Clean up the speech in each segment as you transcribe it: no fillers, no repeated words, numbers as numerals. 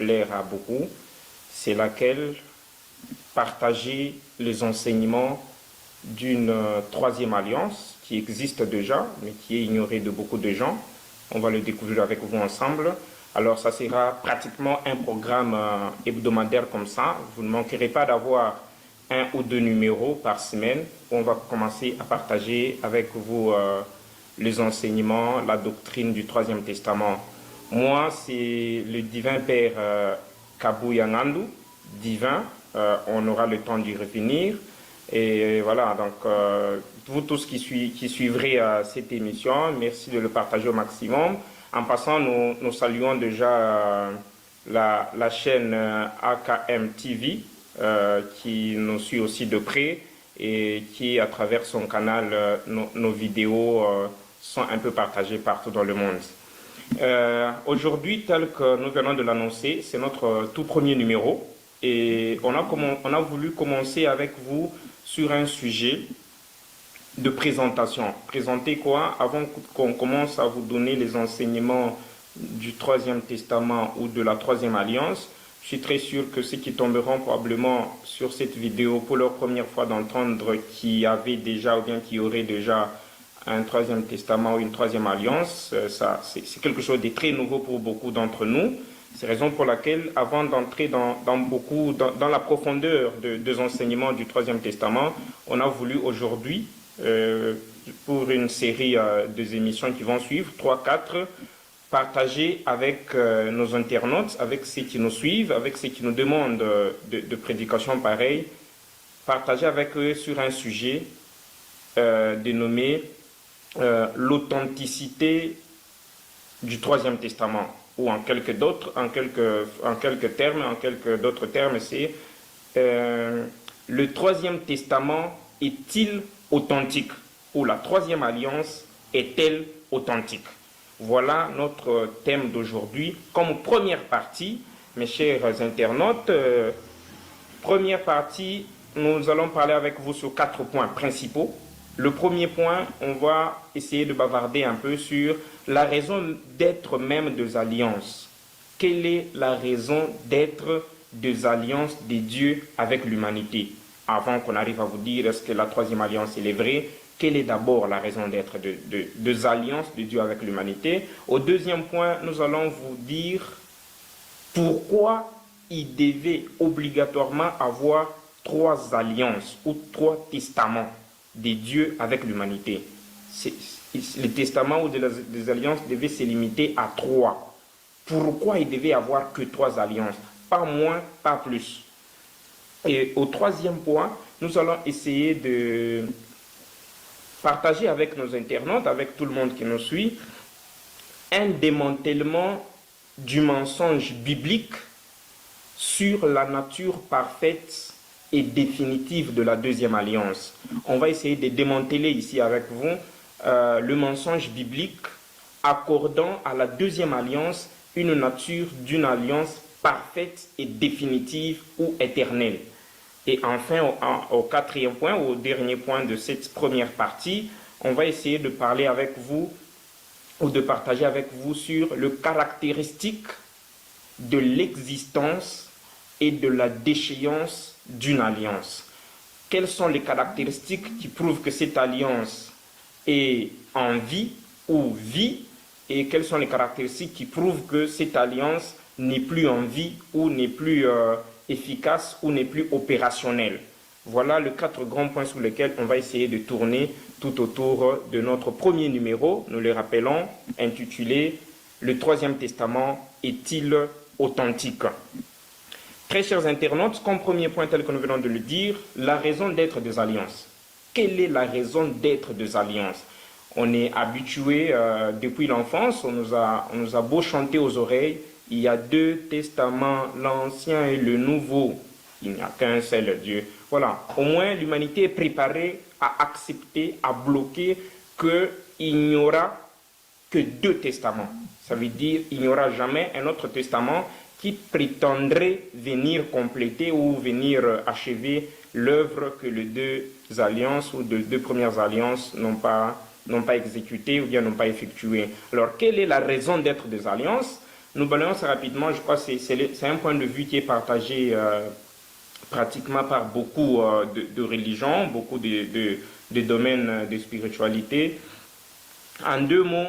plaire à beaucoup, c'est laquelle partager les enseignements d'une troisième alliance qui existe déjà, mais qui est ignorée de beaucoup de gens. On va le découvrir avec vous ensemble. Alors, ça sera pratiquement un programme hebdomadaire comme ça. Vous ne manquerez pas d'avoir 1 ou 2 numéros par semaine. On va commencer à partager avec vous les enseignements, la doctrine du Troisième Testament. Moi, c'est le divin Père Kabou Yangandu, divin. On aura le temps d'y revenir. Et voilà, donc vous tous qui suivrez cette émission, merci de le partager au maximum. En passant, nous saluons déjà la chaîne AKM TV qui nous suit aussi de près et qui, à travers son canal, nos vidéos sont un peu partagées partout dans le monde. Aujourd'hui, tel que nous venons de l'annoncer, c'est notre tout premier numéro et on a voulu commencer avec vous sur un sujet de présentation. Présenter quoi? Avant qu'on commence à vous donner les enseignements du Troisième Testament ou de la Troisième Alliance, je suis très sûr que ceux qui tomberont probablement sur cette vidéo pour leur première fois d'entendre qui avaient déjà ou bien qui auraient déjà un Troisième Testament ou une Troisième Alliance, c'est quelque chose de très nouveau pour beaucoup d'entre nous. C'est la raison pour laquelle, avant d'entrer dans la profondeur des enseignements du Troisième Testament, on a voulu aujourd'hui, pour une série des émissions qui vont suivre, 3-4, partager avec nos internautes, avec ceux qui nous suivent, avec ceux qui nous demandent de prédications pareilles, partager avec eux sur un sujet dénommé l'authenticité du Troisième Testament. Ou en quelques d'autres termes, c'est le Troisième Testament est-il authentique? Ou la Troisième Alliance est-elle authentique? Voilà notre thème d'aujourd'hui. Comme première partie, mes chers internautes, première partie, nous allons parler avec vous sur 4 points principaux. Le premier point, on va essayer de bavarder un peu sur la raison d'être même des alliances. Quelle est la raison d'être des alliances de Dieu avec l'humanité? Avant qu'on arrive à vous dire est-ce que la Troisième Alliance est vraie, quelle est d'abord la raison d'être des alliances de Dieu avec l'humanité? Au deuxième point, nous allons vous dire pourquoi il devait obligatoirement avoir 3 alliances ou 3 testaments de Dieu avec l'humanité. Les testaments ou des alliances devaient se limiter à 3. Pourquoi il devait y avoir que 3 alliances? Pas moins, pas plus. Et au troisième point, nous allons essayer de partager avec nos internautes, avec tout le monde qui nous suit, un démantèlement du mensonge biblique sur la nature parfaite et définitive de la deuxième alliance. On va essayer de démanteler ici avec vous le mensonge biblique accordant à la deuxième alliance une nature d'une alliance parfaite et définitive ou éternelle. Et enfin, au quatrième point, au dernier point de cette première partie, on va essayer de parler avec vous ou de partager avec vous sur le caractéristique de l'existence et de la déchéance d'une alliance. Quelles sont les caractéristiques qui prouvent que cette alliance est en vie ou vie, et quelles sont les caractéristiques qui prouvent que cette alliance n'est plus en vie ou n'est plus efficace ou n'est plus opérationnelle. Voilà les 4 grands points sur lesquels on va essayer de tourner tout autour de notre premier numéro, nous le rappelons, intitulé « Le Troisième Testament est-il authentique ?» Très chers internautes, comme premier point tel que nous venons de le dire, la raison d'être des alliances. Quelle est la raison d'être des alliances? On est habitué depuis l'enfance, on nous a beau chanter aux oreilles, il y a 2 testaments, l'Ancien et le Nouveau. Il n'y a qu'un seul Dieu. Voilà, au moins l'humanité est préparée à accepter, à bloquer qu'il n'y aura que 2 testaments. Ça veut dire qu'il n'y aura jamais un autre testament qui prétendrait venir compléter ou venir achever l'œuvre que les 2 alliances ou les 2 premières alliances n'ont pas exécutée ou bien n'ont pas effectuée. Alors, quelle est la raison d'être des alliances? Nous balayons ça rapidement, je crois que c'est un point de vue qui est partagé pratiquement par beaucoup de religions, beaucoup de domaines de spiritualité. En deux mots,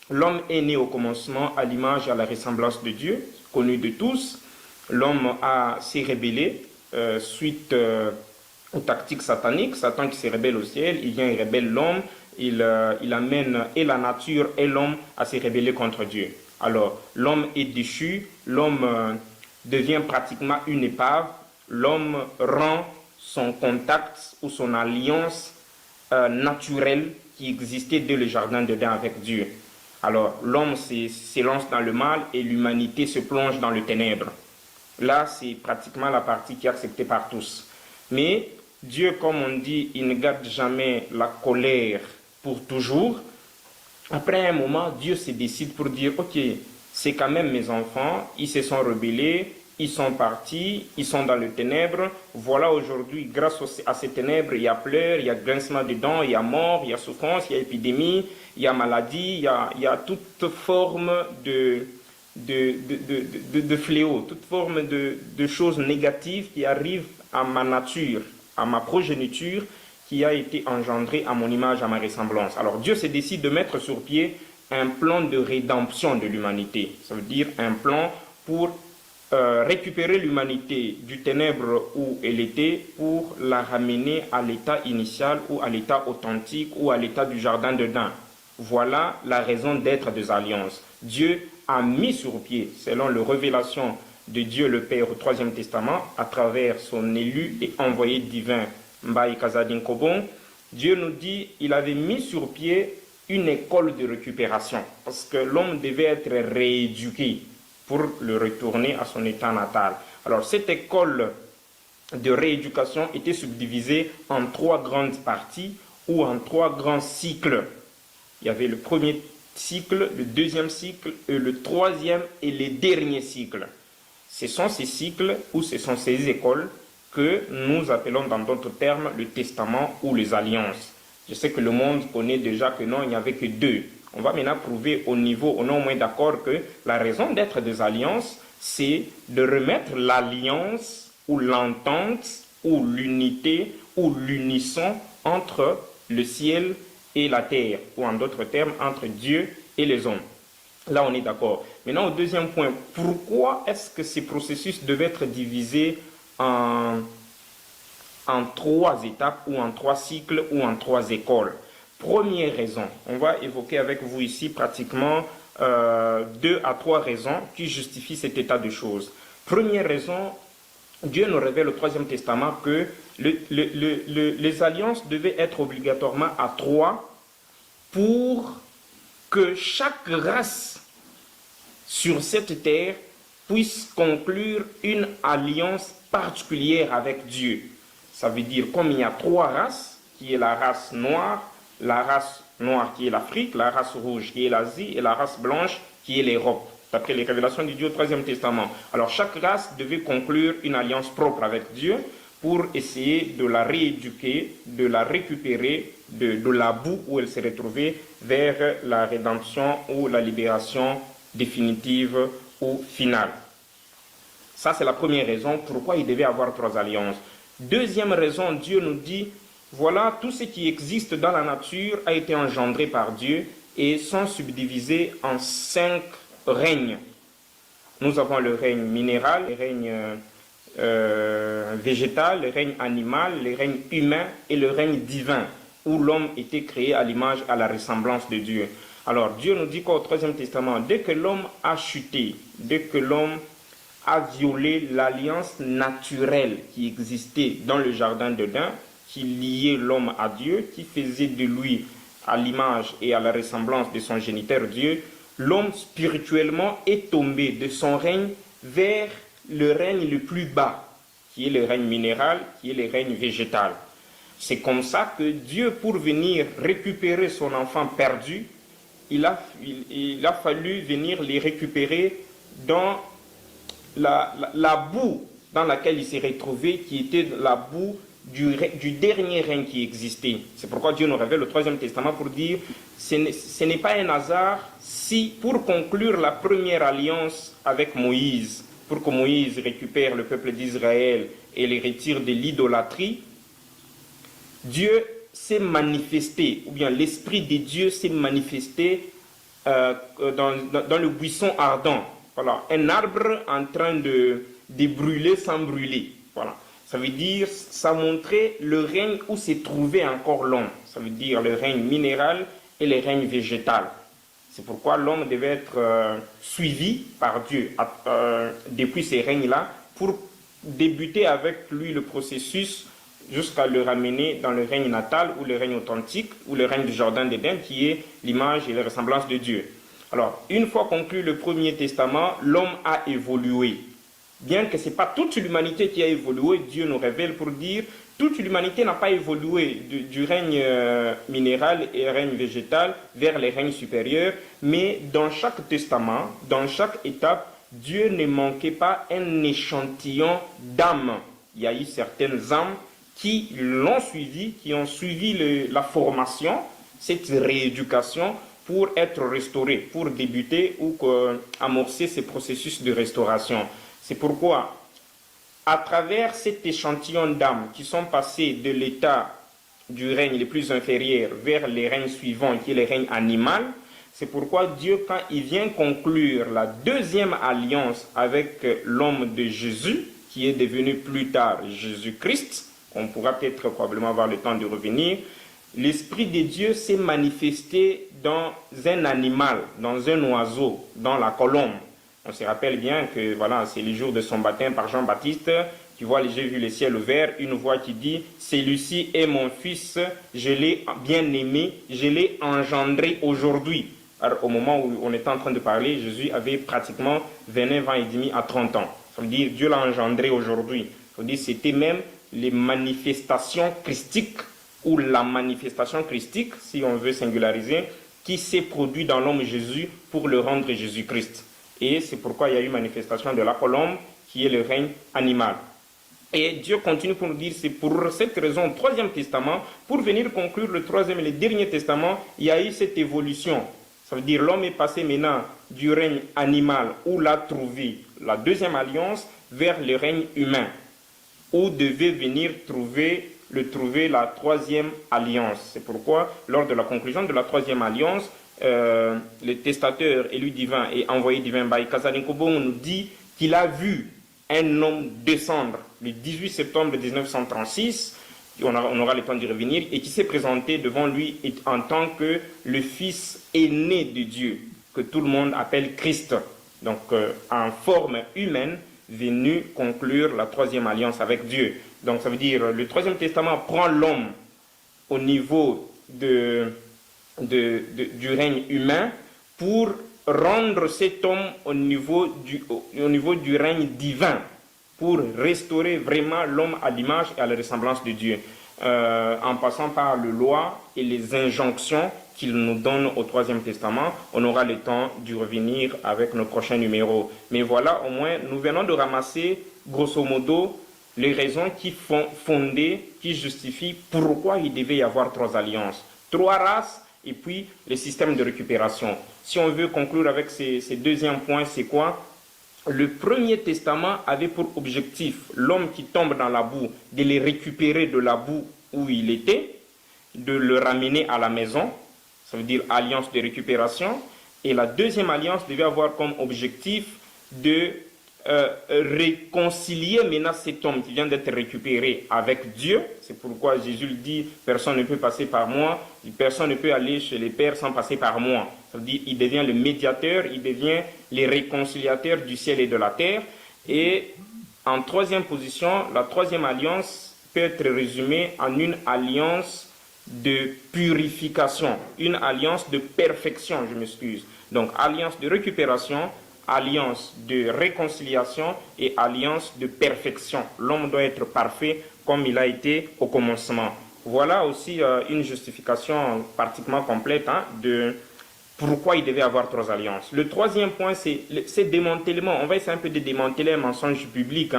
l'homme est né au commencement à l'image et à la ressemblance de Dieu, connu de tous. L'homme s'est rébellé suite aux tactiques sataniques. Satan qui se rébelle au ciel, il vient et rébelle l'homme. Il amène et la nature et l'homme à se rébeller contre Dieu. Alors, l'homme est déchu, l'homme devient pratiquement une épave. L'homme rend son contact ou son alliance naturelle qui existait dès le jardin d'Éden avec Dieu. Alors, l'homme s'élance dans le mal et l'humanité se plonge dans le ténèbre. Là, c'est pratiquement la partie qui est acceptée par tous. Mais Dieu, comme on dit, il ne garde jamais la colère pour toujours. Après un moment, Dieu se décide pour dire, ok, c'est quand même mes enfants, ils se sont rebellés, ils sont partis, ils sont dans le ténèbre. Voilà aujourd'hui, grâce à ces ténèbres, il y a pleurs, il y a grincement de dents, il y a mort, il y a souffrance, il y a épidémie, il y a maladie, il y a toute forme de fléaux, toute forme de choses négatives qui arrivent à ma nature, à ma progéniture, qui a été engendrée à mon image, à ma ressemblance. Alors Dieu se décide de mettre sur pied un plan de rédemption de l'humanité. Ça veut dire un plan pour récupérer l'humanité du ténèbre où elle était pour la ramener à l'état initial ou à l'état authentique ou à l'état du jardin d'Éden. Voilà la raison d'être des alliances. Dieu a mis sur pied, selon la révélation de Dieu le Père au Troisième Testament, à travers son élu et envoyé divin, Mbaye Kazadin Kobon, Dieu nous dit qu'il avait mis sur pied une école de récupération, parce que l'homme devait être rééduqué pour le retourner à son état natal. Alors cette école de rééducation était subdivisée en trois grandes parties ou en trois grands cycles. Il y avait le premier cycle, le deuxième cycle, le troisième et le dernier cycle. Ce sont ces cycles ou ce sont ces écoles que nous appelons dans d'autres termes le testament ou les alliances. Je sais que le monde connaît déjà que non, il n'y avait que deux. On va maintenant prouver on est au moins d'accord que la raison d'être des alliances, c'est de remettre l'alliance ou l'entente ou l'unité ou l'unisson entre le ciel et la terre, ou en d'autres termes, entre Dieu et les hommes. Là, on est d'accord. Maintenant, au deuxième point, pourquoi est-ce que ces processus devaient être divisés en trois étapes ou en trois cycles ou en trois écoles? Première raison, on va évoquer avec vous ici pratiquement 2 à 3 raisons qui justifient cet état de choses. Première raison, Dieu nous révèle au Troisième Testament que les alliances devaient être obligatoirement à 3 pour que chaque race sur cette terre puisse conclure une alliance particulière avec Dieu. Ça veut dire comme il y a 3 races, qui est la race noire qui est l'Afrique, la race rouge qui est l'Asie et la race blanche qui est l'Europe, d'après les révélations du Dieu au Troisième Testament. Alors chaque race devait conclure une alliance propre avec Dieu pour essayer de la rééduquer, de la récupérer de la boue où elle s'est retrouvée vers la rédemption ou la libération définitive ou finale. Ça, c'est la première raison pourquoi il devait avoir 3 alliances. Deuxième raison, Dieu nous dit, voilà, tout ce qui existe dans la nature a été engendré par Dieu et sont subdivisés en 5 règnes. Nous avons le règne minéral, le règne végétal, le règne animal, le règne humain et le règne divin, où l'homme était créé à l'image, à la ressemblance de Dieu. Alors, Dieu nous dit qu'au Troisième Testament, dès que l'homme a chuté, dès que l'homme a violé l'alliance naturelle qui existait dans le jardin d'Éden, qui liait l'homme à Dieu, qui faisait de lui à l'image et à la ressemblance de son géniteur Dieu, l'homme spirituellement est tombé de son règne vers le règne le plus bas, qui est le règne minéral, qui est le règne végétal. C'est comme ça que Dieu, pour venir récupérer son enfant perdu, il a fallu venir les récupérer dans la boue dans laquelle il s'est retrouvé, qui était la boue du dernier règne qui existait. C'est pourquoi Dieu nous révèle le Troisième Testament pour dire ce n'est pas un hasard si, pour conclure la première alliance avec Moïse, pour que Moïse récupère le peuple d'Israël et les retire de l'idolâtrie, Dieu s'est manifesté, ou bien l'Esprit de Dieu s'est manifesté dans le buisson ardent. Voilà, un arbre en train de brûler sans brûler. Voilà. Ça veut dire, ça montrait le règne où se trouvait encore l'homme. Ça veut dire le règne minéral et le règne végétal. C'est pourquoi l'homme devait être suivi par Dieu depuis ces règnes-là pour débuter avec lui le processus jusqu'à le ramener dans le règne natal ou le règne authentique ou le règne du jardin d'Éden qui est l'image et la ressemblance de Dieu. Alors, une fois conclu le Premier Testament, l'homme a évolué. Bien que ce n'est pas toute l'humanité qui a évolué, Dieu nous révèle pour dire toute l'humanité n'a pas évolué du règne minéral et règne végétal vers les règnes supérieurs, mais dans chaque testament, dans chaque étape, Dieu ne manquait pas un échantillon d'âmes. Il y a eu certaines âmes qui l'ont suivi, qui ont suivi la formation, cette rééducation pour être restaurées, pour débuter ou amorcer ce processus de restauration. C'est pourquoi, à travers cet échantillon d'âmes qui sont passées de l'état du règne le plus inférieur vers les règnes suivants, qui est le règne animal, c'est pourquoi Dieu, quand il vient conclure la deuxième alliance avec l'homme de Jésus, qui est devenu plus tard Jésus-Christ, on pourra peut-être probablement avoir le temps de revenir, l'Esprit de Dieu s'est manifesté dans un animal, dans un oiseau, dans la colombe. On se rappelle bien que voilà, c'est le jour de son baptême par Jean-Baptiste, qui voit, j'ai vu le ciel ouvert, une voix qui dit « Celui-ci est mon fils, je l'ai bien aimé, je l'ai engendré aujourd'hui ». Alors, au moment où on était en train de parler, Jésus avait pratiquement 29 ans et demi à 30 ans. Ça veut dire Dieu l'a engendré aujourd'hui. Ça veut dire c'était même les manifestations christiques ou la manifestation christique, si on veut singulariser, qui s'est produit dans l'homme Jésus pour le rendre Jésus-Christ. Et c'est pourquoi il y a eu manifestation de la colombe qui est le règne animal. Et Dieu continue pour nous dire, c'est pour cette raison, au Troisième Testament, pour venir conclure le Troisième et le Dernier Testament, il y a eu cette évolution. Ça veut dire l'homme est passé maintenant du règne animal où l'a trouvé la deuxième alliance vers le règne humain, où devait venir trouver la troisième alliance. C'est pourquoi, lors de la conclusion de la troisième alliance, le testateur élu divin et envoyé divin Baï Kazanikobon nous dit qu'il a vu un homme descendre le 18 septembre 1936, on aura le temps d'y revenir, et qui s'est présenté devant lui en tant que le fils aîné de Dieu, que tout le monde appelle Christ, donc en forme humaine, venu conclure la troisième alliance avec Dieu. Donc ça veut dire le Troisième Testament prend l'homme au niveau du règne humain pour rendre cet homme au niveau du règne divin, pour restaurer vraiment l'homme à l'image et à la ressemblance de Dieu, en passant par les lois et les injonctions qu'il nous donne au Troisième Testament. On aura le temps d'y revenir avec nos prochains numéros. Mais voilà, au moins, nous venons de ramasser, grosso modo, les raisons qui justifient pourquoi il devait y avoir trois alliances, trois races et puis les systèmes de récupération. Si on veut conclure avec ces deuxièmes points, c'est quoi? Le Premier Testament avait pour objectif l'homme qui tombe dans la boue, de le récupérer de la boue où il était, de le ramener à la maison, ça veut dire alliance de récupération. Et la deuxième alliance devait avoir comme objectif de réconcilier maintenant cet homme qui vient d'être récupéré avec Dieu. C'est pourquoi Jésus le dit, personne ne peut passer par moi, personne ne peut aller chez les pères sans passer par moi. Ça veut dire il devient le médiateur, il devient le réconciliateur du ciel et de la terre. Et en troisième position, la troisième alliance peut être résumée en une alliance de purification, une alliance de perfection, je m'excuse. Donc alliance de récupération, alliance de réconciliation et alliance de perfection. L'homme doit être parfait comme il a été au commencement. Voilà aussi une justification pratiquement complète de pourquoi il devait avoir trois alliances. Le troisième point, c'est démantèlement. On va essayer un peu de démanteler un mensonge public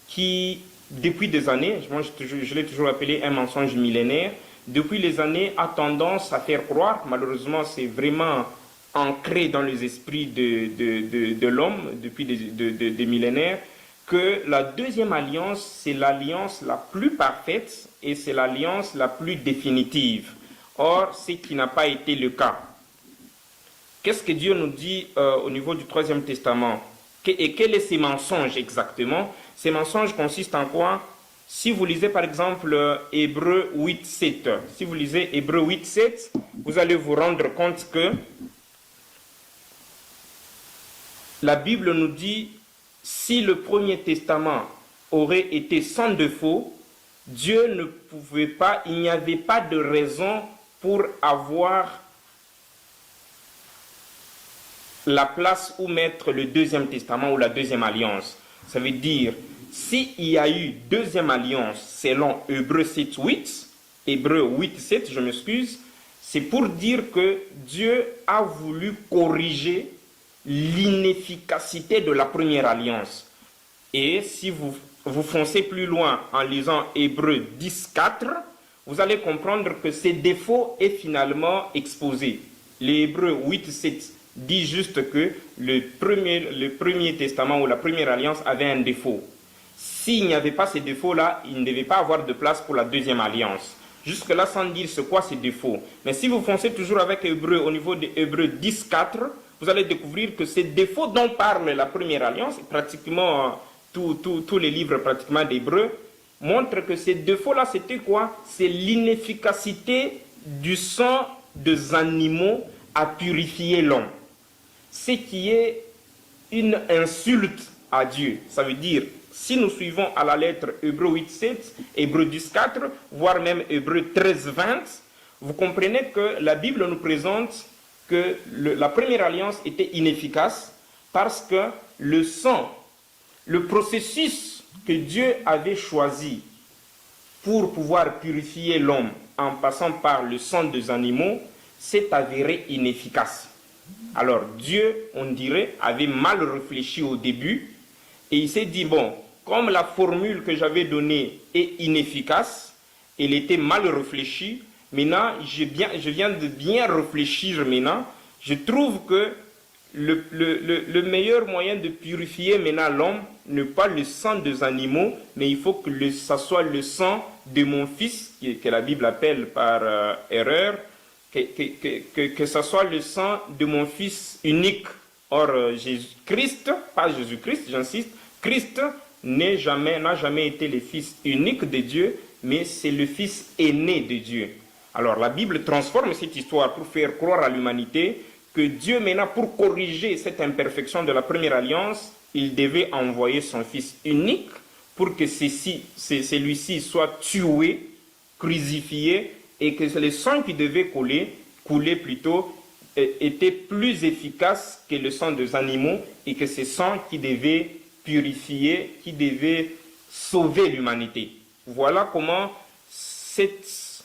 qui, depuis des années, moi je l'ai toujours appelé un mensonge millénaire, depuis les années, a tendance à faire croire, malheureusement c'est vraiment ancré dans les esprits de l'homme depuis des millénaires, que la deuxième alliance, c'est l'alliance la plus parfaite et c'est l'alliance la plus définitive. Or, ce qui n'a pas été le cas. Qu'est-ce que Dieu nous dit au niveau du Troisième Testament? Et quels sont ces mensonges exactement? Ces mensonges consistent en quoi? Si vous lisez par exemple Hébreux 8, 7, si vous lisez Hébreux 8, 7, vous allez vous rendre compte que la Bible nous dit, si le Premier Testament aurait été sans défaut, Dieu ne pouvait pas, il n'y avait pas de raison pour avoir la place où mettre le Deuxième Testament ou la Deuxième Alliance. Ça veut dire, s'il y a eu Deuxième Alliance selon Hébreux 7, 8, Hébreux 8, 7, je m'excuse, c'est pour dire que Dieu a voulu corriger l'inefficacité de la première alliance. Et si vous foncez plus loin en lisant Hébreux 10, 4, vous allez comprendre que ces défauts est finalement exposé. L'Hébreux 8, 7 dit juste que le premier testament ou la première alliance avait un défaut. S'il n'y avait pas ces défauts-là, il ne devait pas avoir de place pour la deuxième alliance. Jusque-là, sans dire c'est quoi ces défauts. Mais si vous foncez toujours avec Hébreux au niveau de Hébreux 10, 4, vous allez découvrir que ces défauts dont parle la première alliance, pratiquement tous les livres pratiquement d'Hébreux, montrent que ces défauts-là, c'était quoi? C'est l'inefficacité du sang des animaux à purifier l'homme. Ce qui est une insulte à Dieu. Ça veut dire, si nous suivons à la lettre Hébreux 8, 7, Hébreux 10, 4, voire même Hébreux 13, 20, vous comprenez que la Bible nous présente que la première alliance était inefficace parce que le sang, le processus que Dieu avait choisi pour pouvoir purifier l'homme en passant par le sang des animaux, s'est avéré inefficace. Alors Dieu, on dirait, avait mal réfléchi au début et il s'est dit, bon, comme la formule que j'avais donnée est inefficace, elle était mal réfléchie, maintenant je viens de bien réfléchir maintenant, je trouve que le meilleur moyen de purifier maintenant l'homme n'est pas le sang des animaux, mais il faut que ça soit le sang de mon fils, que la Bible appelle par erreur, que ce soit le sang de mon fils unique. Or, Jésus-Christ, pas Jésus-Christ, j'insiste, Christ n'a jamais été le fils unique de Dieu, mais c'est le fils aîné de Dieu. Alors, la Bible transforme cette histoire pour faire croire à l'humanité que Dieu, maintenant, pour corriger cette imperfection de la première alliance, il devait envoyer son fils unique pour que celui-ci soit tué, crucifié, et que le sang qui devait couler plutôt, était plus efficace que le sang des animaux et que ce sang qui devait purifier, qui devait sauver l'humanité. Voilà comment cette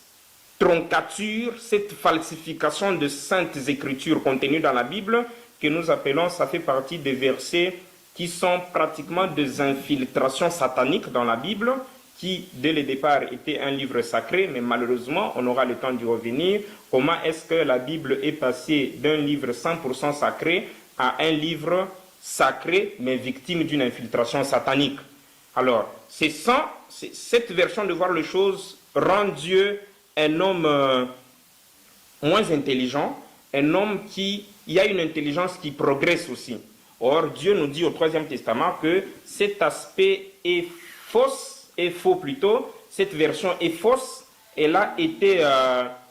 troncature, cette falsification de saintes écritures contenues dans la Bible, que nous appelons, ça fait partie des versets qui sont pratiquement des infiltrations sataniques dans la Bible, qui, dès le départ, était un livre sacré, mais malheureusement, on aura le temps d'y revenir. Comment est-ce que la Bible est passée d'un livre 100% sacré à un livre sacré, mais victime d'une infiltration satanique? Alors, cette version de voir les choses rend Dieu un homme moins intelligent, un homme qui a une intelligence qui progresse aussi. Or, Dieu nous dit au Troisième Testament que cet aspect est faux plutôt, cette version est fausse, elle a été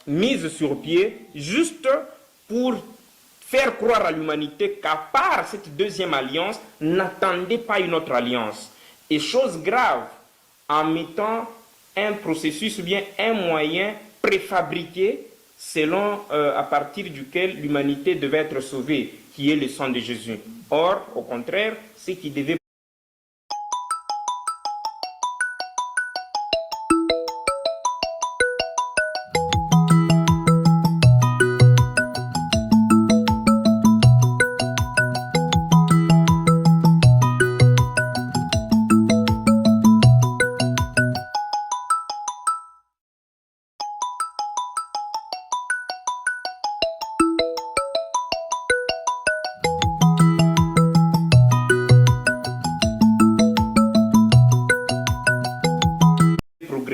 mise sur pied juste pour faire croire à l'humanité qu'à part cette deuxième alliance, n'attendez pas une autre alliance. Et chose grave, en mettant un processus ou bien un moyen préfabriqué selon à partir duquel l'humanité devait être sauvée, qui est le sang de Jésus. Or, au contraire, ce qui devait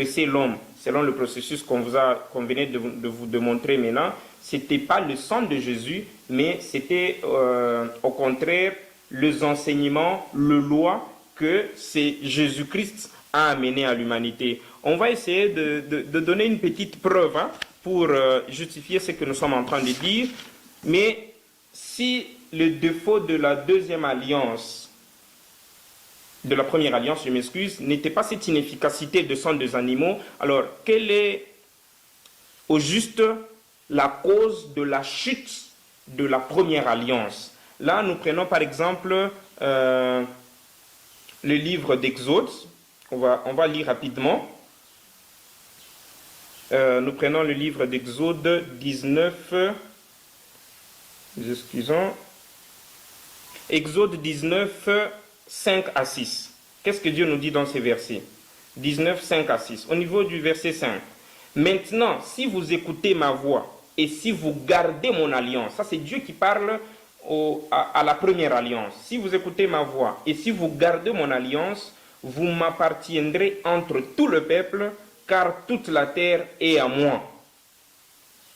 redresser l'homme, selon le processus qu'on venait de vous démontrer maintenant, ce n'était pas le sang de Jésus, mais c'était au contraire les enseignements, le loi que c'est Jésus-Christ a amené à l'humanité. On va essayer de donner une petite preuve pour justifier ce que nous sommes en train de dire, mais si le défaut de la deuxième alliance, de la première alliance, je m'excuse, n'était pas cette inefficacité de sang des animaux, alors quelle est au juste la cause de la chute de la première alliance? Là, nous prenons par exemple le livre d'Exode. On va lire rapidement. Nous prenons le livre d'Exode 19. Excusons. Exode 19, 5 à 6. Qu'est-ce que Dieu nous dit dans ces versets? 19, 5 à 6. Au niveau du verset 5. Maintenant, si vous écoutez ma voix et si vous gardez mon alliance, ça c'est Dieu qui parle à la première alliance. Si vous écoutez ma voix et si vous gardez mon alliance, vous m'appartiendrez entre tout le peuple, car toute la terre est à moi.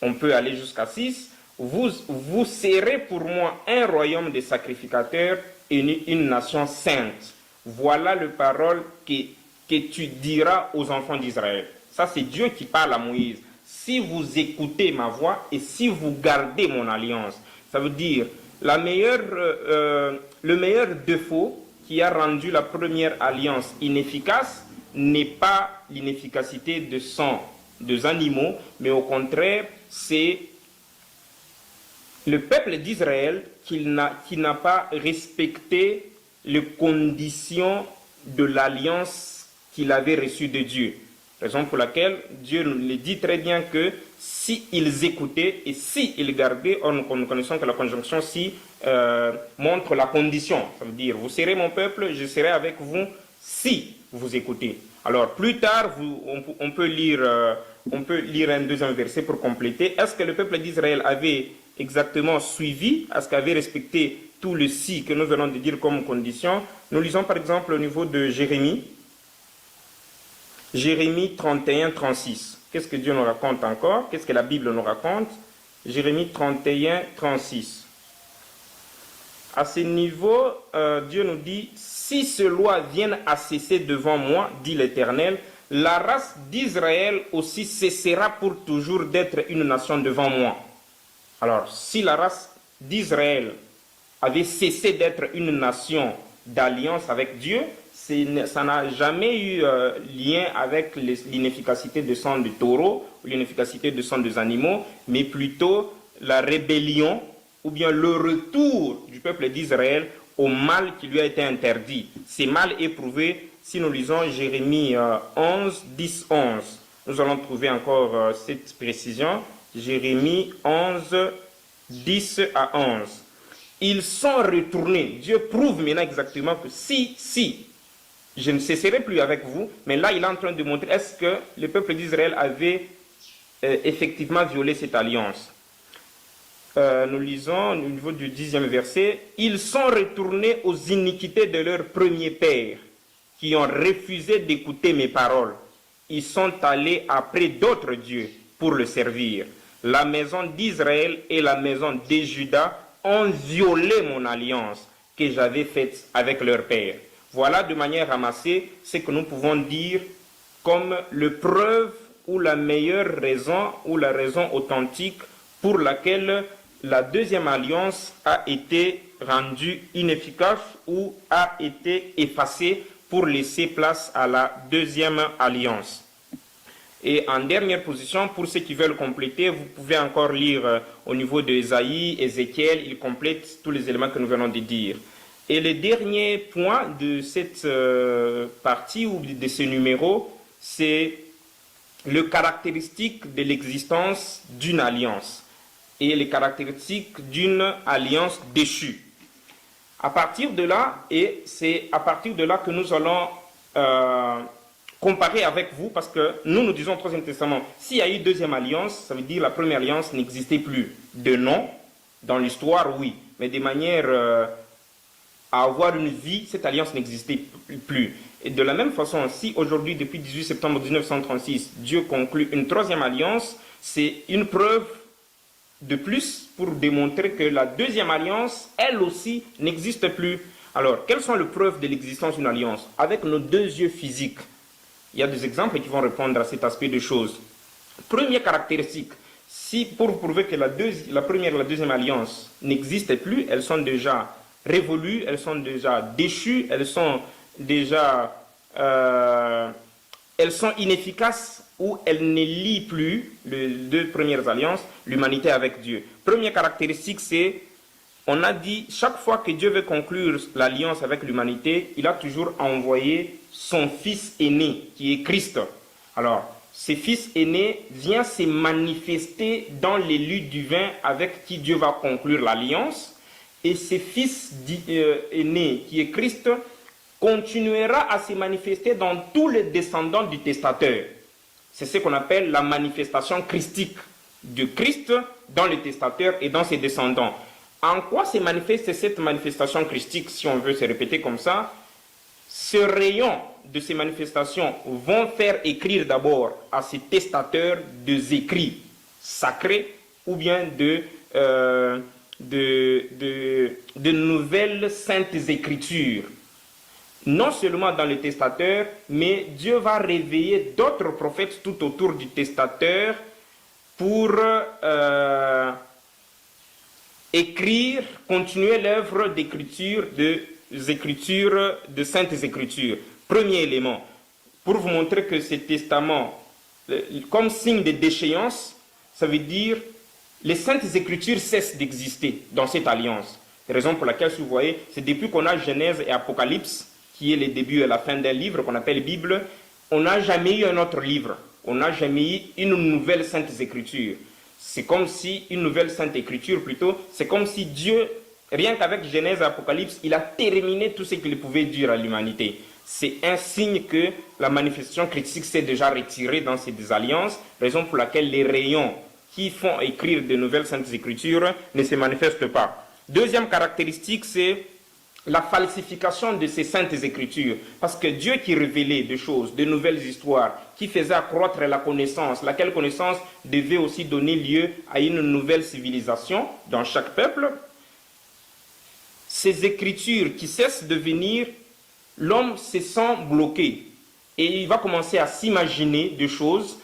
On peut aller jusqu'à 6. Vous serez pour moi un royaume de sacrificateurs et une nation sainte. Voilà les paroles que tu diras aux enfants d'Israël. Ça, c'est Dieu qui parle à Moïse. Si vous écoutez ma voix et si vous gardez mon alliance, ça veut dire le meilleur défaut qui a rendu la première alliance inefficace n'est pas l'inefficacité de sang des animaux, mais au contraire, c'est le peuple d'Israël qui n'a pas respecté les conditions de l'alliance qu'il avait reçue de Dieu. Raison pour laquelle Dieu nous dit très bien que s'ils écoutaient et s'ils gardaient, nous connaissons que la conjonction si montre la condition. Ça veut dire, vous serez mon peuple, je serai avec vous si vous écoutez. Alors plus tard, on peut lire un deuxième verset pour compléter. Est-ce que le peuple d'Israël avait exactement suivi, est-ce qu'il avait respecté tout le si que nous venons de dire comme condition? Nous lisons par exemple au niveau de Jérémie 31, 36. Qu'est-ce que Dieu nous raconte encore? Qu'est-ce que la Bible nous raconte? Jérémie 31, 36. À ce niveau, Dieu nous dit, si ce loi vienne à cesser devant moi, dit l'Éternel, la race d'Israël aussi cessera pour toujours d'être une nation devant moi. Alors, si la race d'Israël avait cessé d'être une nation d'alliance avec Dieu, ça n'a jamais eu lien avec l'inefficacité de sang de taureau, ou l'inefficacité de sang des animaux, mais plutôt la rébellion ou bien le retour du peuple d'Israël au mal qui lui a été interdit. C'est mal éprouvé. Si nous lisons Jérémie 11, 10, 11, nous allons trouver encore cette précision. Jérémie 11, 10 à 11. Ils sont retournés. Dieu prouve maintenant exactement que si, je ne cesserai plus avec vous, mais là il est en train de montrer est-ce que le peuple d'Israël avait effectivement violé cette alliance. Nous lisons au niveau du 10e verset, ils sont retournés aux iniquités de leur premier père, qui ont refusé d'écouter mes paroles. Ils sont allés après d'autres dieux pour le servir. La maison d'Israël et la maison de Juda ont violé mon alliance que j'avais faite avec leur père. Voilà de manière ramassée ce que nous pouvons dire comme la preuve ou la meilleure raison ou la raison authentique pour laquelle la deuxième alliance a été rendue inefficace ou a été effacée pour laisser place à la deuxième alliance. Et en dernière position, pour ceux qui veulent compléter, vous pouvez encore lire au niveau d'Ésaïe, Ézéchiel, il complète tous les éléments que nous venons de dire. Et le dernier point de cette partie ou de ce numéro, c'est le caractéristique de l'existence d'une alliance et les caractéristiques d'une alliance déchue. À partir de là, et c'est à partir de là que nous allons comparer avec vous, parce que nous disons au Troisième Testament, s'il y a eu deuxième alliance, ça veut dire la première alliance n'existait plus. De nom, dans l'histoire, oui, mais de manière à avoir une vie, cette alliance n'existait plus. Et de la même façon, si aujourd'hui, depuis 18 septembre 1936, Dieu conclut une troisième alliance, c'est une preuve de plus pour démontrer que la deuxième alliance, elle aussi, n'existe plus. Alors, quelles sont les preuves de l'existence d'une alliance? Avec nos deux yeux physiques, il y a des exemples qui vont répondre à cet aspect de choses. Première caractéristique, si pour prouver que la première et la deuxième alliance n'existent plus, elles sont déjà révolues, elles sont déjà déchues, elles sont déjà elles sont inefficaces ou elles ne lient plus, les deux premières alliances, l'humanité avec Dieu. Première caractéristique, c'est, on a dit, chaque fois que Dieu veut conclure l'alliance avec l'humanité, il a toujours envoyé son fils aîné, qui est Christ. Alors, ce fils aîné vient se manifester dans l'élu divin avec qui Dieu va conclure l'alliance. Et ce fils aîné, qui est Christ, continuera à se manifester dans tous les descendants du testateur. C'est ce qu'on appelle la manifestation christique de Christ dans le testateur et dans ses descendants. En quoi se manifeste cette manifestation christique, si on veut se répéter comme ça? Ce rayon de ces manifestations vont faire écrire d'abord à ces testateurs des écrits sacrés ou bien de nouvelles saintes écritures. Non seulement dans le testateur, mais Dieu va réveiller d'autres prophètes tout autour du testateur pour écrire, continuer l'œuvre d'écriture de saintes écritures. Premier élément, pour vous montrer que ce testament, comme signe de déchéance, ça veut dire les saintes écritures cessent d'exister dans cette alliance. C'est la raison pour laquelle, si vous voyez, c'est depuis qu'on a Genèse et Apocalypse, qui est le début et la fin d'un livre qu'on appelle Bible, on n'a jamais eu un autre livre. On n'a jamais eu une nouvelle sainte écriture. C'est comme si, une nouvelle sainte écriture plutôt, c'est comme si Dieu, rien qu'avec Genèse et Apocalypse, il a terminé tout ce qu'il pouvait dire à l'humanité. C'est un signe que la manifestation critique s'est déjà retirée dans ces deux alliances, raison pour laquelle les rayons qui font écrire de nouvelles saintes écritures ne se manifestent pas. Deuxième caractéristique, c'est la falsification de ces saintes écritures. Parce que Dieu qui révélait des choses, de nouvelles histoires, qui faisait accroître la connaissance, laquelle connaissance devait aussi donner lieu à une nouvelle civilisation dans chaque peuple, ces écritures qui cessent de venir, l'homme se sent bloqué. Et il va commencer à s'imaginer des choses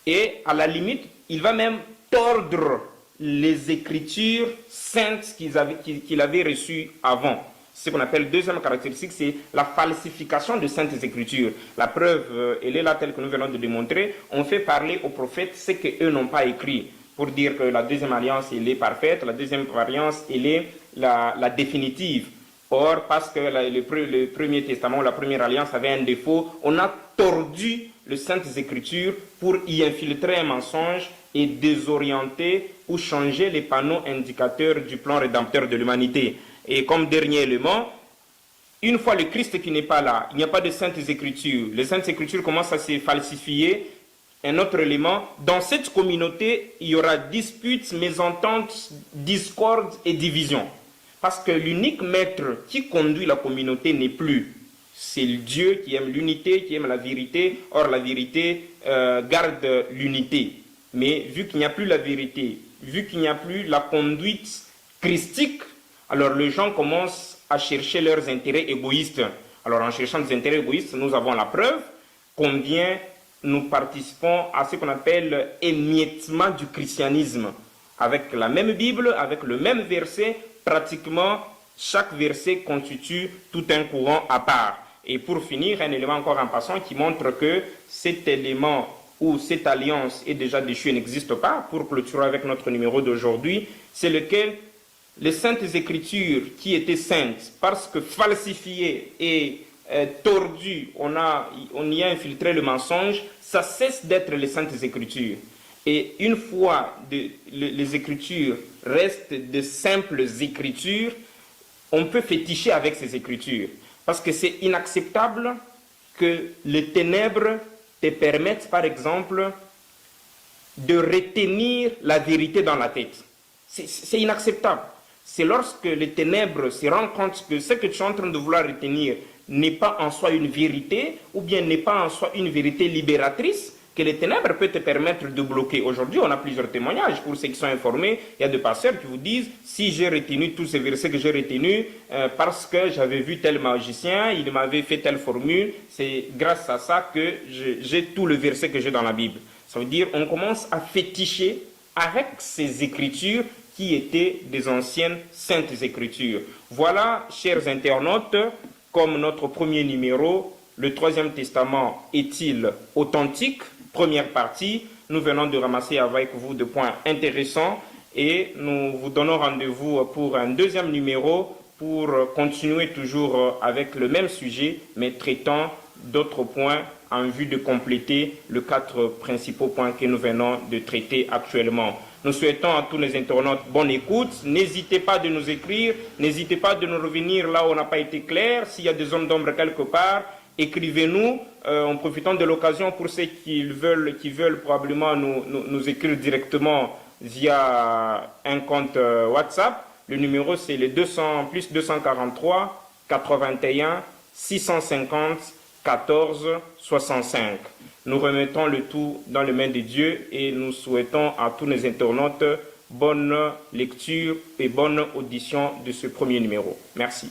et à la limite, il va même tordre les écritures saintes qu'il avait reçues avant. Ce qu'on appelle deuxième caractéristique, c'est la falsification de saintes écritures. La preuve, elle est là telle que nous venons de démontrer. On fait parler aux prophètes ce qu'eux n'ont pas écrit pour dire que la deuxième alliance, elle est parfaite, la deuxième alliance, elle est la définitive. Or, parce que le premier testament, la première alliance avait un défaut, on a tordu les saintes écritures pour y infiltrer un mensonge et désorienter ou changer les panneaux indicateurs du plan rédempteur de l'humanité. Et comme dernier élément, une fois le Christ qui n'est pas là, il n'y a pas de saintes écritures. Les saintes écritures commencent à se falsifier. Un autre élément, dans cette communauté, il y aura disputes, mésententes, discordes et divisions. Parce que l'unique maître qui conduit la communauté n'est plus. C'est Dieu qui aime l'unité, qui aime la vérité. Or, la vérité garde l'unité. Mais vu qu'il n'y a plus la vérité, vu qu'il n'y a plus la conduite christique, alors les gens commencent à chercher leurs intérêts égoïstes. Alors en cherchant des intérêts égoïstes, nous avons la preuve combien nous participons à ce qu'on appelle émiettement du christianisme. Avec la même Bible, avec le même verset, pratiquement chaque verset constitue tout un courant à part. Et pour finir, un élément encore en passant qui montre que cet élément ou cette alliance est déjà déchue et n'existe pas, pour clôturer avec notre numéro d'aujourd'hui, c'est lequel les saintes écritures qui étaient saintes, parce que falsifiées et tordues, on y a infiltré le mensonge, ça cesse d'être les saintes écritures. Et une fois les écritures restent de simples écritures, on peut féticher avec ces écritures. Parce que c'est inacceptable que les ténèbres te permettent, par exemple, de retenir la vérité dans la tête. C'est inacceptable. C'est lorsque les ténèbres se rendent compte que ce que tu es en train de vouloir retenir n'est pas en soi une vérité, ou bien n'est pas en soi une vérité libératrice, que les ténèbres peuvent te permettre de bloquer. Aujourd'hui, on a plusieurs témoignages. Pour ceux qui sont informés, il y a des pasteurs qui vous disent, si j'ai retenu tous ces versets que j'ai retenus, parce que j'avais vu tel magicien, il m'avait fait telle formule, c'est grâce à ça que j'ai tout le verset que j'ai dans la Bible. Ça veut dire, on commence à féticher avec ces écritures qui étaient des anciennes saintes écritures. Voilà, chers internautes, comme notre premier numéro, le Troisième Testament est-il authentique? Première partie, nous venons de ramasser avec vous des points intéressants et nous vous donnons rendez-vous pour un deuxième numéro pour continuer toujours avec le même sujet, mais traitant d'autres points en vue de compléter les 4 principaux points que nous venons de traiter actuellement. Nous souhaitons à tous les internautes bonne écoute. N'hésitez pas de nous écrire, n'hésitez pas de nous revenir là où on n'a pas été clair. S'il y a des zones d'ombre quelque part, écrivez-nous en profitant de l'occasion pour ceux qui veulent probablement nous écrire directement via un compte WhatsApp. Le numéro c'est le 243 81 650 14 65. Nous remettons le tout dans les mains de Dieu et nous souhaitons à tous les internautes bonne lecture et bonne audition de ce premier numéro. Merci.